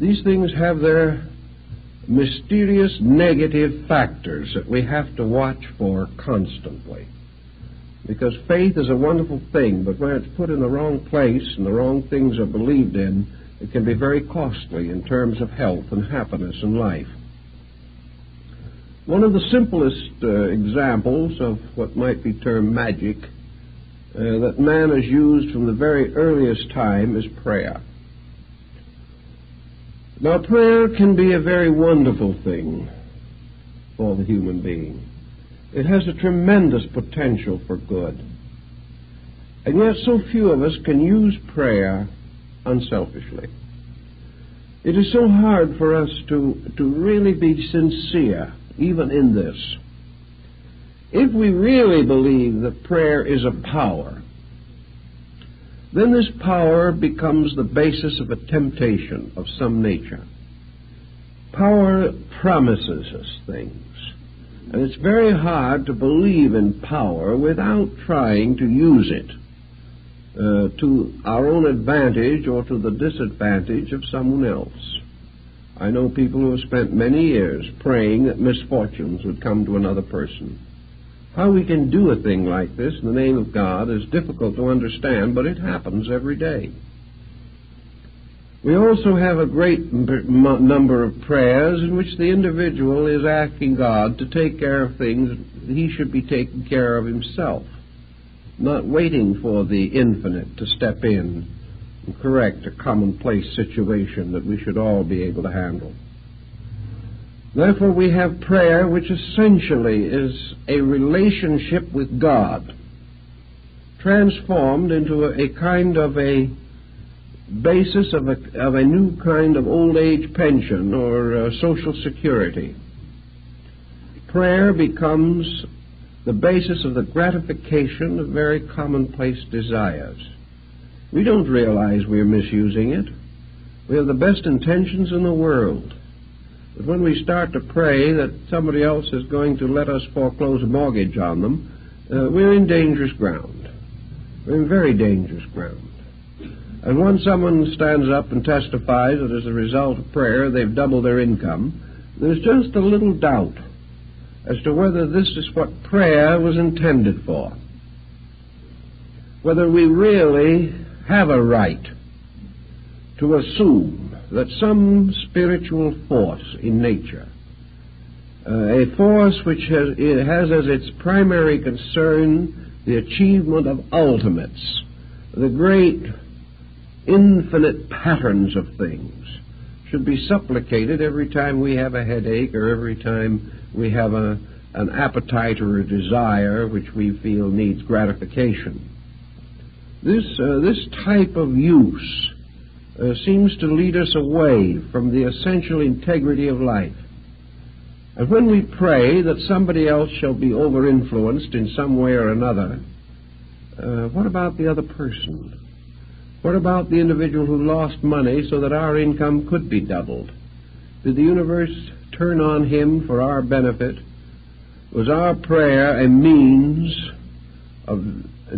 These things have their mysterious negative factors that we have to watch for constantly. Because faith is a wonderful thing, but when it's put in the wrong place and the wrong things are believed in, it can be very costly in terms of health and happiness in life. One of the simplest examples of what might be termed magic that man has used from the very earliest time is prayer. Now, prayer can be a very wonderful thing for the human being. It has a tremendous potential for good. And yet so few of us can use prayer unselfishly. It is so hard for us to really be sincere, even in this. If we really believe that prayer is a power, then this power becomes the basis of a temptation of some nature. Power promises us things. And it's very hard to believe in power without trying to use it to our own advantage or to the disadvantage of someone else. I know people who have spent many years praying that misfortunes would come to another person. How we can do a thing like this in the name of God is difficult to understand, but it happens every day. We also have a great number of prayers in which the individual is asking God to take care of things he should be taking care of himself, not waiting for the infinite to step in and correct a commonplace situation that we should all be able to handle. Therefore, we have prayer, which essentially is a relationship with God, transformed into a kind of a basis of a new kind of old age pension or social security. Prayer becomes the basis of the gratification of very commonplace desires. We don't realize we're misusing it. We have the best intentions in the world. But when we start to pray that somebody else is going to let us foreclose a mortgage on them, we're in dangerous ground. We're in very dangerous ground. And when someone stands up and testifies that as a result of prayer they've doubled their income, there's just a little doubt as to whether this is what prayer was intended for. Whether we really have a right to assume that some spiritual force in nature, a force which has as its primary concern the achievement of ultimates, the great infinite patterns of things, should be supplicated every time we have a headache or every time we have an appetite or a desire which we feel needs gratification. This type of use seems to lead us away from the essential integrity of life. And when we pray that somebody else shall be over-influenced in some way or another, what about the other person? What about the individual who lost money so that our income could be doubled? Did the universe turn on him for our benefit? Was our prayer a means of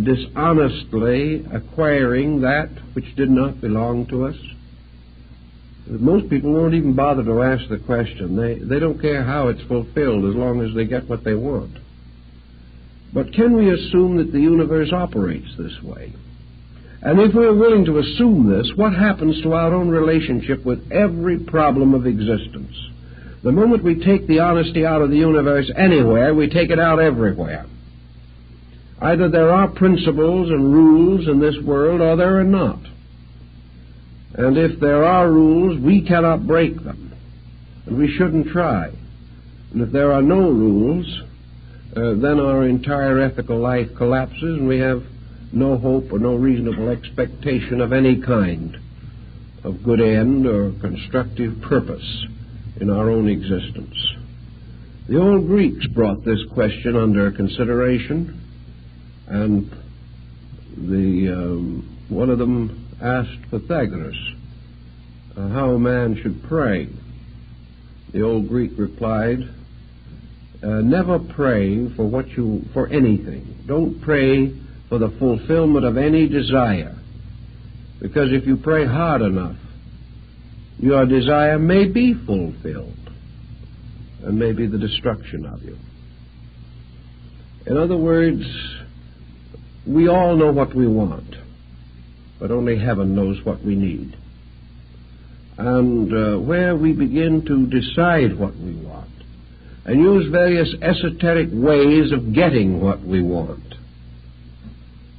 dishonestly acquiring that which did not belong to us? Most people won't even bother to ask the question. They don't care how it's fulfilled as long as they get what they want. But can we assume that the universe operates this way? And if we're willing to assume this, what happens to our own relationship with every problem of existence? The moment we take the honesty out of the universe anywhere, we take it out everywhere. Either there are principles and rules in this world or there are not. And if there are rules, we cannot break them, and we shouldn't try. And if there are no rules, then our entire ethical life collapses and we have no hope or no reasonable expectation of any kind of good end or constructive purpose in our own existence. The old Greeks brought this question under consideration, and one of them asked Pythagoras how a man should pray. The old Greek replied, never pray for anything. Don't pray for the fulfillment of any desire, because if you pray hard enough, your desire may be fulfilled, and may be the destruction of you. In other words, we all know what we want, but only heaven knows what we need. And where we begin to decide what we want and use various esoteric ways of getting what we want,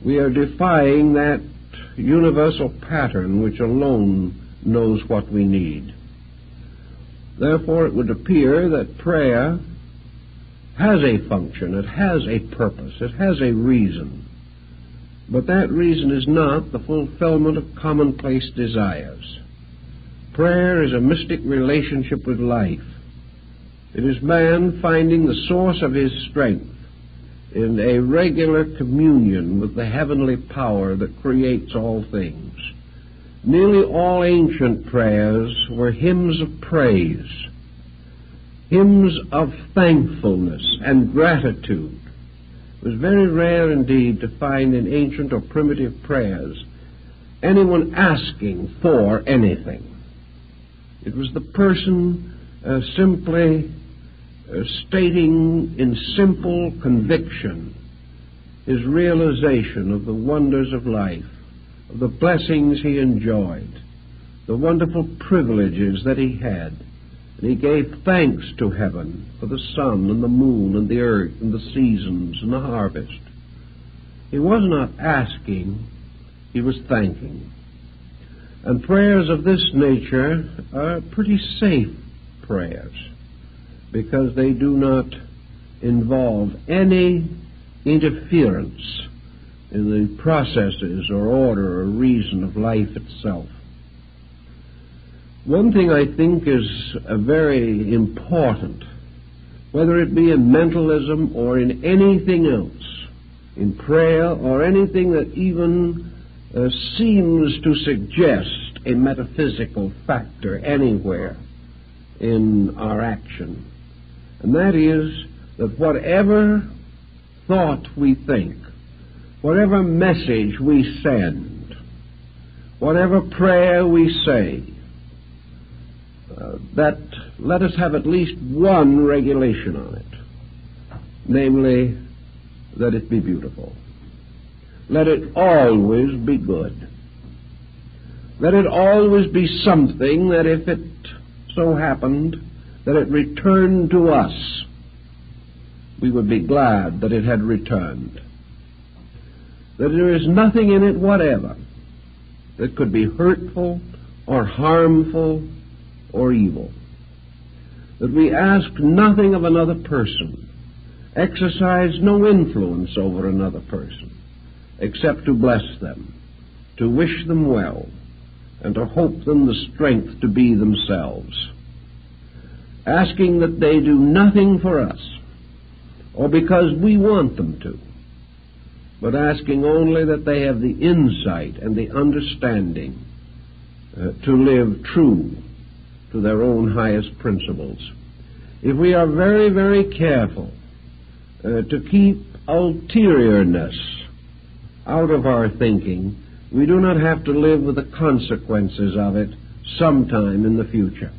we are defying that universal pattern which alone knows what we need. Therefore, it would appear that prayer has a function, it has a purpose, it has a reason. But that reason is not the fulfillment of commonplace desires. Prayer is a mystic relationship with life. It is man finding the source of his strength in a regular communion with the heavenly power that creates all things. Nearly all ancient prayers were hymns of praise, hymns of thankfulness and gratitude. It was very rare indeed to find in ancient or primitive prayers anyone asking for anything. It was the person simply stating in simple conviction his realization of the wonders of life, of the blessings he enjoyed, the wonderful privileges that he had. And he gave thanks to heaven for the sun and the moon and the earth and the seasons and the harvest. He was not asking, he was thanking. And prayers of this nature are pretty safe prayers, because they do not involve any interference in the processes or order or reason of life itself. One thing I think is very important, whether it be in mentalism or in anything else, in prayer or anything that even seems to suggest a metaphysical factor anywhere in our action, and that is that whatever thought we think, whatever message we send, whatever prayer we say, that let us have at least one regulation on it, namely, that it be beautiful. Let it always be good. Let it always be something that if it so happened that it returned to us, we would be glad that it had returned. That there is nothing in it whatever that could be hurtful or harmful or evil. That we ask nothing of another person, exercise no influence over another person, except to bless them, to wish them well, and to hope them the strength to be themselves. Asking that they do nothing for us, or because we want them to, but asking only that they have the insight and the understanding to live true to their own highest principles. If we are very, very careful to keep ulteriourness out of our thinking, we do not have to live with the consequences of it sometime in the future.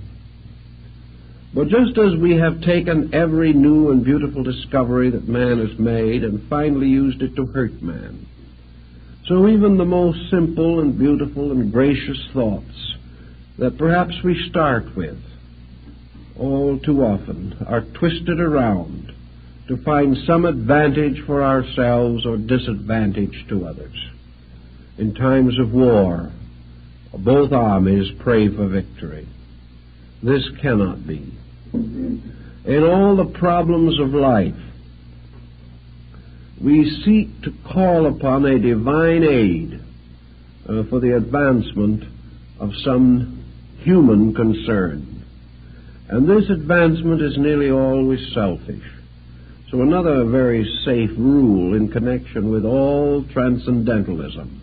But just as we have taken every new and beautiful discovery that man has made and finally used it to hurt man, so even the most simple and beautiful and gracious thoughts that perhaps we start with all too often are twisted around to find some advantage for ourselves or disadvantage to others. In times of war, both armies pray for victory. This cannot be. In all the problems of life, we seek to call upon a divine aid for the advancement of some human concern. And this advancement is nearly always selfish. So another very safe rule in connection with all transcendentalism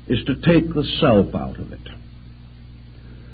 is to take the self out of it.